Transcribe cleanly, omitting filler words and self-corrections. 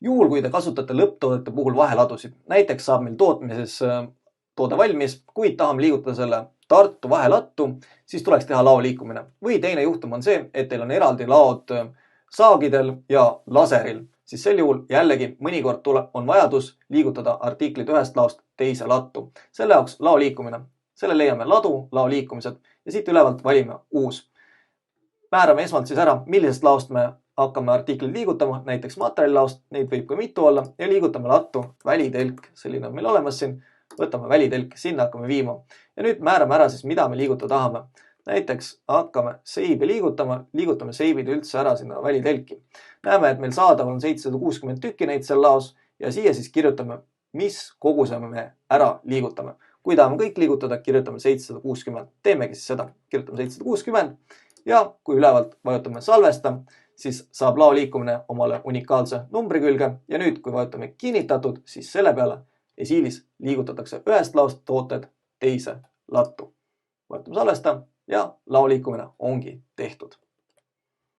Juhul, kui te kasutate lõpptoodete puhul vaheladusid, näiteks saab meil tootmises toode valmis, kuid tahame liigutada selle Tartu vahelattu, siis tuleks teha laoliikumine. Või teine juhtum on see, et teil on eraldi laod saagidel ja laseril, siis sel juhul jällegi mõnikord on vajadus liigutada artiklid ühest laost teise lattu. Selle jaoks laoliikumine. Selle leiame ladu, laoliikumised ja siit ülevalt valime uus. Määrame esmalt siis ära, millisest laost me hakkame artiklit liigutama, näiteks materjalilaost, neid võib ka mitu olla ja liigutame lattu välitelk. Selline on meil olemas siin. Võtame välitelk, sinna hakkame viima. Ja nüüd määrame ära siis, mida me liigutada tahame. Näiteks hakkame seibi liigutama, liigutame seibid üldse ära sinna välitelki. Näeme, et meil saadav on 760 tükki neid seal laos ja siia siis kirjutame, mis koguse me ära liigutame. Kui tahame kõik liigutada, kirjutame 760. Teemegi siis seda. Kirjutame 760 ja kui ülevalt vajutame salvesta, siis saab lao liikumine omale unikaalse numbri külge ja nüüd, kui vajutame kinnitatud, siis selle peale esiilis liigutatakse ühest laost tooted teise lattu. Vajutame salvesta ja lao liikumine ongi tehtud.